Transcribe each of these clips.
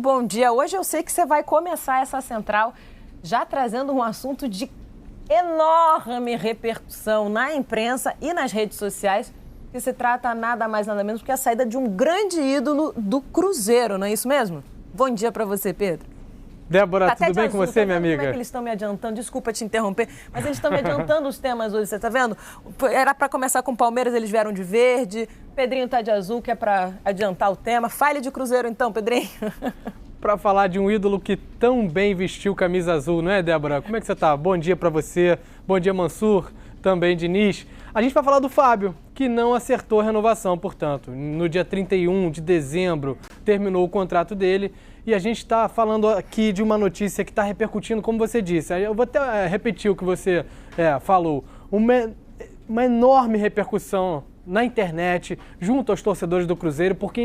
bom dia. Hoje eu sei que você vai começar essa central já trazendo um assunto de enorme repercussão na imprensa e nas redes sociais, que se trata nada mais nada menos que a saída de um grande ídolo do Cruzeiro, não é isso mesmo? Bom dia para você, Pedro. Débora, tudo bem com você, minha amiga? Como é que eles estão me adiantando? Desculpa te interromper, mas eles estão me adiantando os temas hoje, você tá vendo? Era para começar com o Palmeiras, eles vieram de verde, Pedrinho tá de azul, que é para adiantar o tema. Fale de Cruzeiro então, Pedrinho. Para falar de um ídolo que tão bem vestiu camisa azul, não é, Débora? Como é que você tá? Bom dia para você, bom dia, Mansur, também Diniz. A gente vai falar do Fábio, que não acertou a renovação, portanto. No dia 31 de dezembro terminou o contrato dele. E a gente está falando aqui de uma notícia que está repercutindo, como você disse. Eu vou até repetir o que você falou. Uma enorme repercussão na internet, junto aos torcedores do Cruzeiro, porque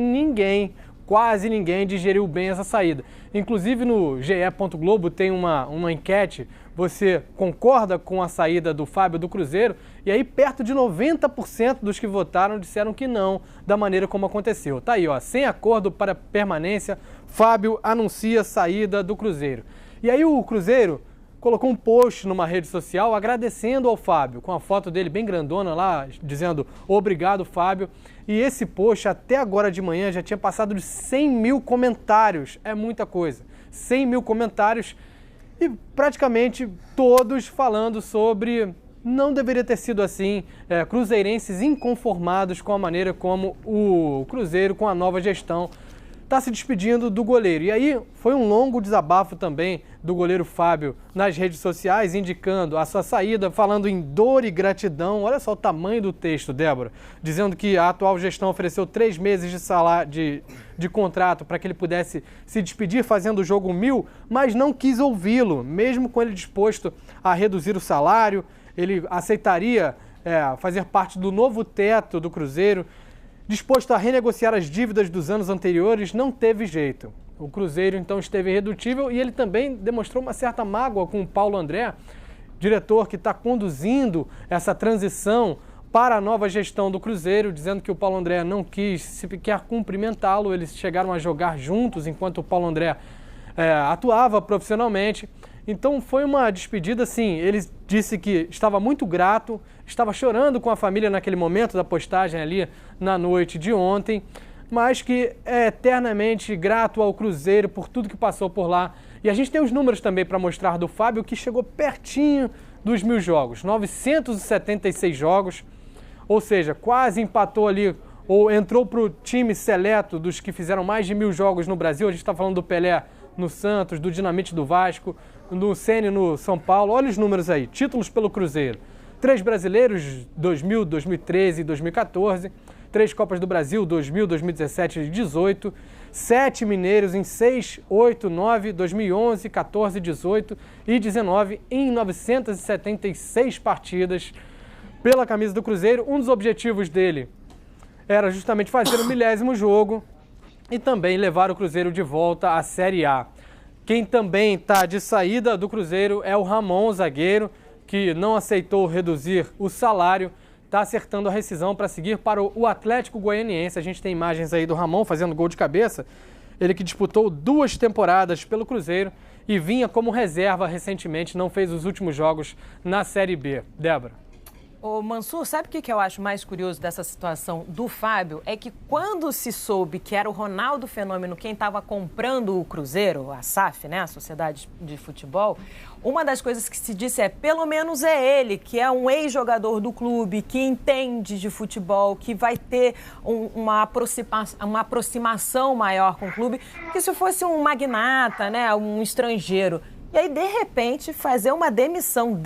quase ninguém digeriu bem essa saída. Inclusive no GE. Globo tem uma enquete. Você concorda com a saída do Fábio do Cruzeiro? E aí perto de 90% dos que votaram disseram que não, da maneira como aconteceu. Tá aí, ó, sem acordo para permanência, Fábio anuncia saída do Cruzeiro. E aí o Cruzeiro colocou um post numa rede social agradecendo ao Fábio, com a foto dele bem grandona lá, dizendo obrigado, Fábio. E esse post até agora de manhã já tinha passado de 100 mil comentários. É muita coisa. 100 mil comentários e praticamente todos falando sobre não deveria ter sido assim, cruzeirenses inconformados com a maneira como o Cruzeiro, com a nova gestão, está se despedindo do goleiro. E aí foi um longo desabafo também do goleiro Fábio nas redes sociais, indicando a sua saída, falando em dor e gratidão. Olha só o tamanho do texto, Débora, dizendo que a atual gestão ofereceu 3 meses de salário de contrato para que ele pudesse se despedir fazendo o jogo 1000, mas não quis ouvi-lo, mesmo com ele disposto a reduzir o salário. Ele aceitaria fazer parte do novo teto do Cruzeiro, disposto a renegociar as dívidas dos anos anteriores, não teve jeito. O Cruzeiro, então, esteve irredutível e ele também demonstrou uma certa mágoa com o Paulo André, diretor que está conduzindo essa transição para a nova gestão do Cruzeiro, dizendo que o Paulo André não quis sequer cumprimentá-lo. Eles chegaram a jogar juntos enquanto o Paulo André atuava profissionalmente. Então foi uma despedida, assim, ele disse que estava muito grato, estava chorando com a família naquele momento da postagem ali na noite de ontem, mas que é eternamente grato ao Cruzeiro por tudo que passou por lá. E a gente tem os números também para mostrar do Fábio, que chegou pertinho dos 1000 jogos, 976 jogos, ou seja, quase empatou ali, ou entrou para o time seleto dos que fizeram mais de 1000 jogos no Brasil. A gente está falando do Pelé no Santos, do Dinamite do Vasco, do Ceni no São Paulo. Olha os números aí, títulos pelo Cruzeiro. 3 brasileiros, 2000, 2013 e 2014. 3 Copas do Brasil, 2000, 2017 e 2018. 7 mineiros em 6, 8, 9, 2011, 14, 18 e 19 em 976 partidas pela camisa do Cruzeiro. Um dos objetivos dele era justamente fazer o 1000º jogo e também levar o Cruzeiro de volta à Série A. Quem também está de saída do Cruzeiro é o Ramon, zagueiro, que não aceitou reduzir o salário, está acertando a rescisão para seguir para o Atlético Goianiense. A gente tem imagens aí do Ramon fazendo gol de cabeça. Ele que disputou 2 temporadas pelo Cruzeiro e vinha como reserva recentemente, não fez os últimos jogos na Série B. Débora. Ô Mansur, sabe o que eu acho mais curioso dessa situação do Fábio? É que quando se soube que era o Ronaldo Fenômeno quem estava comprando o Cruzeiro, a SAF, né, a Sociedade de Futebol, uma das coisas que se disse pelo menos é ele, que é um ex-jogador do clube, que entende de futebol, que vai ter uma aproximação maior com o clube, que se fosse um magnata, né, um estrangeiro. E aí, de repente, fazer uma demissão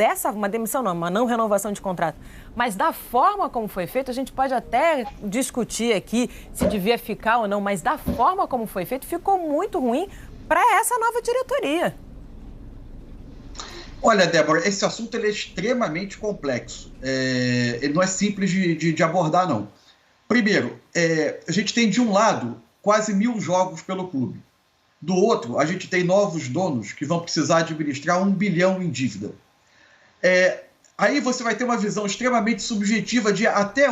uma não renovação de contrato, mas da forma como foi feito, a gente pode até discutir aqui se devia ficar ou não, mas da forma como foi feito, ficou muito ruim para essa nova diretoria. Olha, Débora, esse assunto ele é extremamente complexo. Ele não é simples de abordar, não. Primeiro, a gente tem, de um lado, quase 1000 jogos pelo clube. Do outro, a gente tem novos donos que vão precisar administrar 1 bilhão em dívida. Aí você vai ter uma visão extremamente subjetiva de até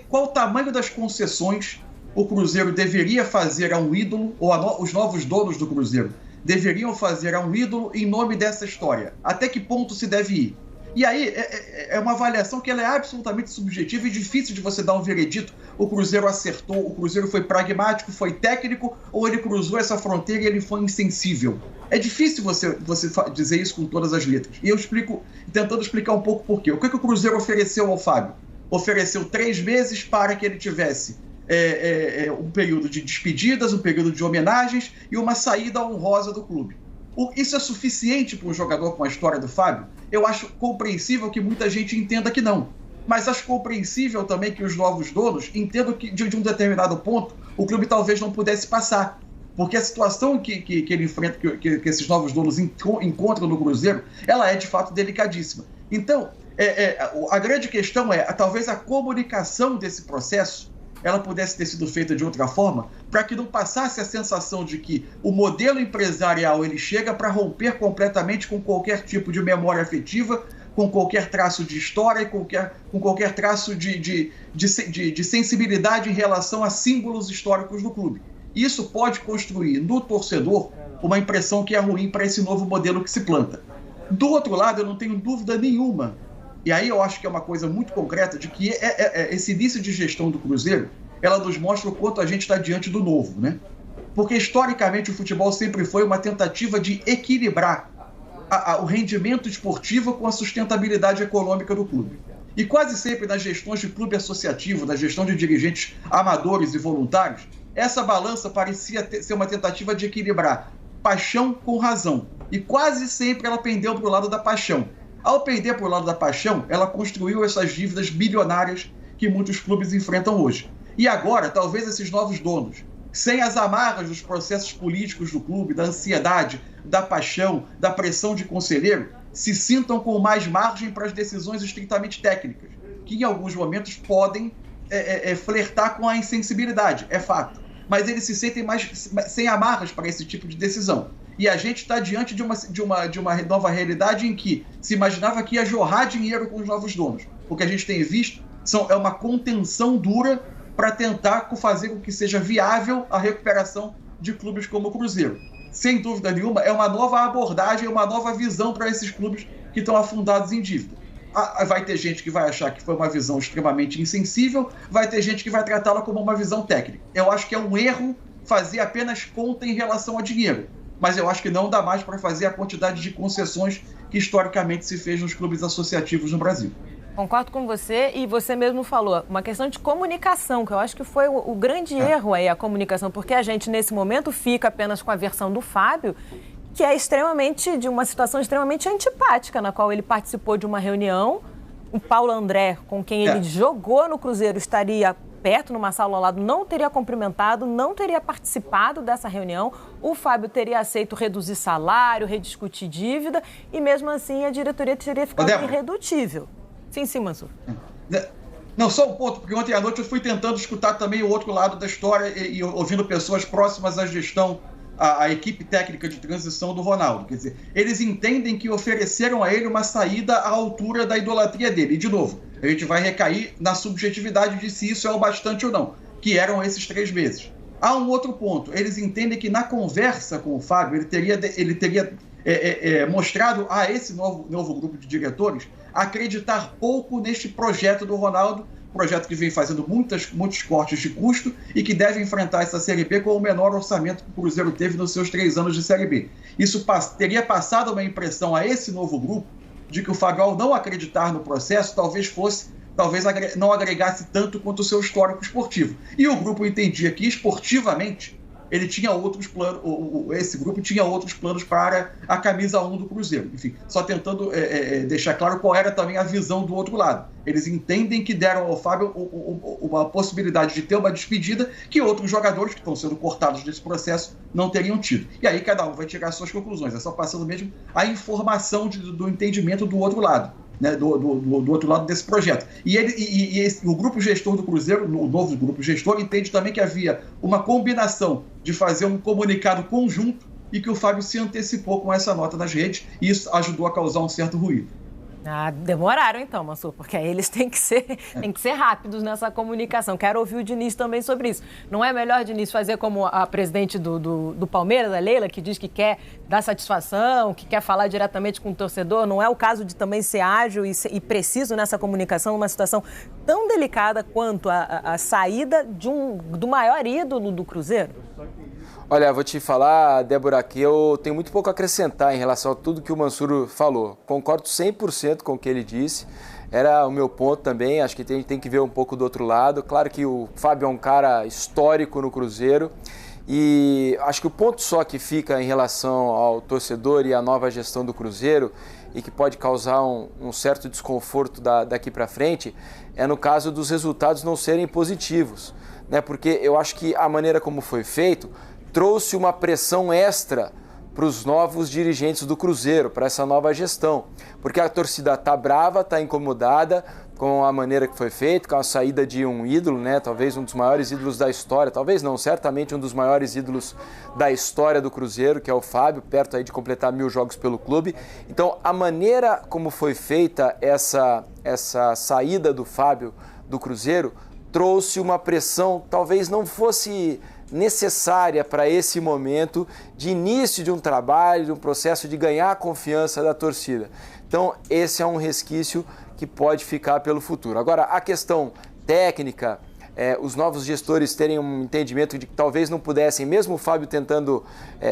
qual o tamanho das concessões o Cruzeiro deveria fazer a um ídolo, ou os novos donos do Cruzeiro deveriam fazer a um ídolo em nome dessa história. Até que ponto se deve ir? E aí é uma avaliação que ela é absolutamente subjetiva e difícil de você dar um veredito. O Cruzeiro acertou, o Cruzeiro foi pragmático, foi técnico, ou ele cruzou essa fronteira e ele foi insensível. É difícil você dizer isso com todas as letras. E eu explico, tentando explicar um pouco por quê. O que o Cruzeiro ofereceu ao Fábio? Ofereceu 3 meses para que ele tivesse um período de despedidas, um período de homenagens e uma saída honrosa do clube. Isso é suficiente para um jogador com a história do Fábio? Eu acho compreensível que muita gente entenda que não. Mas acho compreensível também que os novos donos entendam que, de um determinado ponto, o clube talvez não pudesse passar. Porque a situação que ele enfrenta, que esses novos donos encontram no Cruzeiro, ela é de fato delicadíssima. Então, a grande questão é, talvez a comunicação desse processo, ela pudesse ter sido feita de outra forma, para que não passasse a sensação de que o modelo empresarial ele chega para romper completamente com qualquer tipo de memória afetiva, com qualquer traço de história e com qualquer traço de sensibilidade em relação a símbolos históricos do clube. Isso pode construir no torcedor uma impressão que é ruim para esse novo modelo que se planta. Do outro lado, eu não tenho dúvida nenhuma, e aí eu acho que é uma coisa muito concreta, de que esse início de gestão do Cruzeiro, ela nos mostra o quanto a gente está diante do novo, né? Porque historicamente o futebol sempre foi uma tentativa de equilibrar o rendimento esportivo com a sustentabilidade econômica do clube. E quase sempre nas gestões de clube associativo, na gestão de dirigentes amadores e voluntários, essa balança parecia ser uma tentativa de equilibrar paixão com razão. E quase sempre ela pendeu para o lado da paixão. Ao pender para o lado da paixão, ela construiu essas dívidas bilionárias que muitos clubes enfrentam hoje. E agora, talvez esses novos donos, sem as amarras dos processos políticos do clube, da ansiedade, da paixão, da pressão de conselheiro, se sintam com mais margem para as decisões estritamente técnicas, que em alguns momentos podem flertar com a insensibilidade, é fato. Mas eles se sentem sem amarras para esse tipo de decisão. E a gente está diante de uma nova realidade em que se imaginava que ia jorrar dinheiro com os novos donos. O que a gente tem visto é uma contenção dura para tentar fazer com que seja viável a recuperação de clubes como o Cruzeiro. Sem dúvida nenhuma, é uma nova abordagem, uma nova visão para esses clubes que estão afundados em dívida. Vai ter gente que vai achar que foi uma visão extremamente insensível, vai ter gente que vai tratá-la como uma visão técnica. Eu acho que é um erro fazer apenas conta em relação a dinheiro, mas eu acho que não dá mais para fazer a quantidade de concessões que historicamente se fez nos clubes associativos no Brasil. Concordo com você, e você mesmo falou, uma questão de comunicação, que eu acho que foi o grande erro aí, a comunicação, porque a gente, nesse momento, fica apenas com a versão do Fábio, que é de uma situação extremamente antipática, na qual ele participou de uma reunião, o Paulo André, com quem ele jogou no Cruzeiro, estaria perto, numa sala ao lado, não teria cumprimentado, não teria participado dessa reunião, o Fábio teria aceito reduzir salário, rediscutir dívida, e mesmo assim a diretoria teria ficado irredutível. Sim, Mansur. Não, só um ponto, porque ontem à noite eu fui tentando escutar também o outro lado da história e ouvindo pessoas próximas à gestão, à equipe técnica de transição do Ronaldo. Quer dizer, eles entendem que ofereceram a ele uma saída à altura da idolatria dele. E, de novo, a gente vai recair na subjetividade de se isso é o bastante ou não, que eram esses 3 meses. Há um outro ponto, eles entendem que na conversa com o Fábio, ele teria mostrado a esse novo grupo de diretores acreditar pouco neste projeto do Ronaldo, projeto que vem fazendo muitos cortes de custo e que deve enfrentar essa Série B com o menor orçamento que o Cruzeiro teve nos seus 3 anos de Série B. Isso teria passado uma impressão a esse novo grupo de que o Fábio, ao não acreditar no processo, talvez não agregasse tanto quanto o seu histórico esportivo. E o grupo entendia que, esportivamente, ele tinha outros planos, esse grupo tinha outros planos para a camisa 1 do Cruzeiro. Enfim, só tentando deixar claro qual era também a visão do outro lado. Eles entendem que deram ao Fábio uma possibilidade de ter uma despedida que outros jogadores que estão sendo cortados desse processo não teriam tido. E aí cada um vai tirar suas conclusões. É só passando mesmo a informação do entendimento do outro lado. Né, do outro lado desse projeto. O grupo gestor do Cruzeiro, o novo grupo gestor, entende também que havia uma combinação de fazer um comunicado conjunto e que o Fábio se antecipou com essa nota nas redes, e isso ajudou a causar um certo ruído. Ah, demoraram então, Mansur, porque aí eles têm que ser rápidos nessa comunicação. Quero ouvir o Diniz também sobre isso. Não é melhor, Diniz, fazer como a presidente do Palmeiras, a Leila, que diz que quer dar satisfação, que quer falar diretamente com o torcedor? Não é o caso de também ser ágil e preciso nessa comunicação, numa situação tão delicada quanto a saída do maior ídolo do Cruzeiro? Olha, vou te falar, Débora, que eu tenho muito pouco a acrescentar em relação a tudo que o Mansur falou. Concordo 100% com o que ele disse. Era o meu ponto também, acho que tem que ver um pouco do outro lado. Claro que o Fábio é um cara histórico no Cruzeiro e acho que o ponto só que fica em relação ao torcedor e à nova gestão do Cruzeiro e que pode causar um certo desconforto daqui para frente é no caso dos resultados não serem positivos, né? Porque eu acho que a maneira como foi feito trouxe uma pressão extra para os novos dirigentes do Cruzeiro, para essa nova gestão. Porque a torcida está brava, está incomodada com a maneira que foi feito, com a saída de um ídolo, né? Talvez um dos maiores ídolos da história, talvez não, certamente um dos maiores ídolos da história do Cruzeiro, que é o Fábio, perto aí de completar 1000 jogos pelo clube. Então, a maneira como foi feita essa saída do Fábio do Cruzeiro trouxe uma pressão, talvez não fosse necessária para esse momento de início de um trabalho, de um processo de ganhar a confiança da torcida. Então, esse é um resquício que pode ficar pelo futuro. Agora, a questão técnica, os novos gestores terem um entendimento de que talvez não pudessem, mesmo o Fábio tentando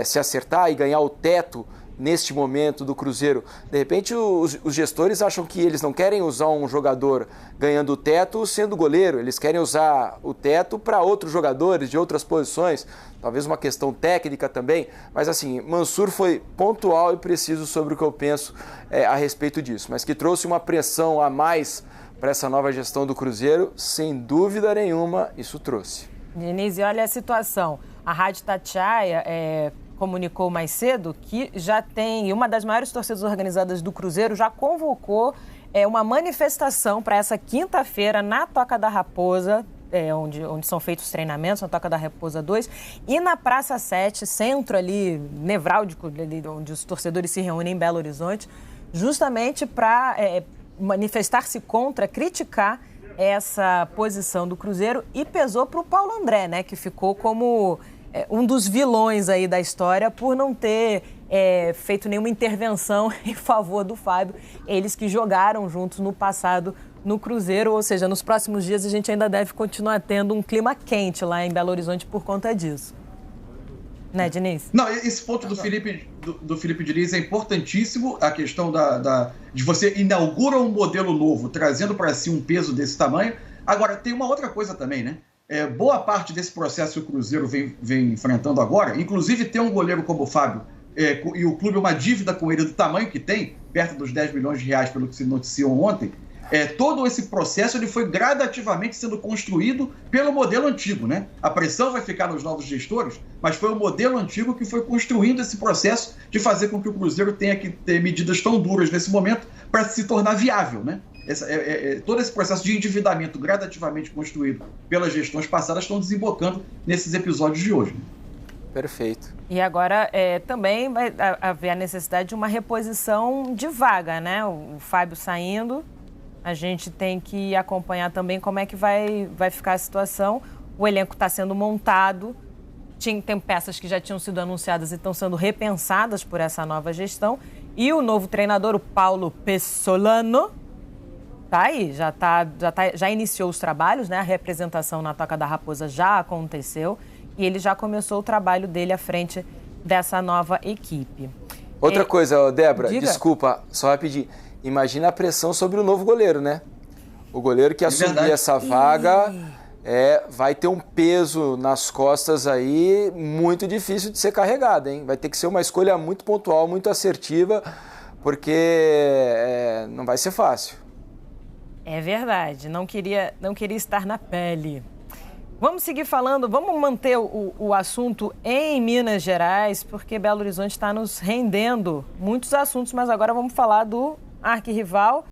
se acertar e ganhar o teto neste momento do Cruzeiro, de repente os gestores acham que eles não querem usar um jogador ganhando o teto sendo goleiro, eles querem usar o teto para outros jogadores de outras posições, talvez uma questão técnica também, mas assim, Mansur foi pontual e preciso sobre o que eu penso a respeito disso, mas que trouxe uma pressão a mais para essa nova gestão do Cruzeiro, sem dúvida nenhuma, isso trouxe. Diniz, olha a situação, a Rádio Itatiaia comunicou mais cedo que já tem, uma das maiores torcidas organizadas do Cruzeiro já convocou uma manifestação para essa quinta-feira na Toca da Raposa, onde são feitos os treinamentos, na Toca da Raposa 2, e na Praça 7, centro ali, nevrálgico, ali, onde os torcedores se reúnem em Belo Horizonte, justamente para manifestar-se contra, criticar essa posição do Cruzeiro, e pesou para o Paulo André, né, que ficou como um dos vilões aí da história por não ter feito nenhuma intervenção em favor do Fábio. Eles que jogaram juntos no passado no Cruzeiro, ou seja, nos próximos dias a gente ainda deve continuar tendo um clima quente lá em Belo Horizonte por conta disso. Né, Diniz? Não, esse ponto do Felipe Diniz é importantíssimo, a questão de você inaugura um modelo novo, trazendo para si um peso desse tamanho. Agora, tem uma outra coisa também, né? Boa parte desse processo que o Cruzeiro vem enfrentando agora, inclusive ter um goleiro como o Fábio e o clube uma dívida com ele do tamanho que tem, perto dos 10 milhões de reais, pelo que se noticiou ontem, todo esse processo ele foi gradativamente sendo construído pelo modelo antigo, né? A pressão vai ficar nos novos gestores, mas foi o modelo antigo que foi construindo esse processo de fazer com que o Cruzeiro tenha que ter medidas tão duras nesse momento para se tornar viável, né? Todo esse processo de endividamento gradativamente construído pelas gestões passadas estão desembocando nesses episódios de hoje. Perfeito. E agora também vai haver a necessidade de uma reposição de vaga, né? O Fábio saindo, a gente tem que acompanhar também como é que vai ficar a situação. O elenco está sendo montado, tem peças que já tinham sido anunciadas e estão sendo repensadas por essa nova gestão. E o novo treinador, o Paulo Pessolano, tá aí, já iniciou os trabalhos, né? A representação na Toca da Raposa já aconteceu e ele já começou o trabalho dele à frente dessa nova equipe. Outra coisa, Débora, diga. Desculpa, só rapidinho. Imagina a pressão sobre o novo goleiro, né? O goleiro que assumir essa vaga vai ter um peso nas costas aí muito difícil de ser carregado, hein? Vai ter que ser uma escolha muito pontual, muito assertiva, porque não vai ser fácil. É verdade, não queria estar na pele. Vamos seguir falando, vamos manter o assunto em Minas Gerais, porque Belo Horizonte está nos rendendo muitos assuntos, mas agora vamos falar do arquirrival.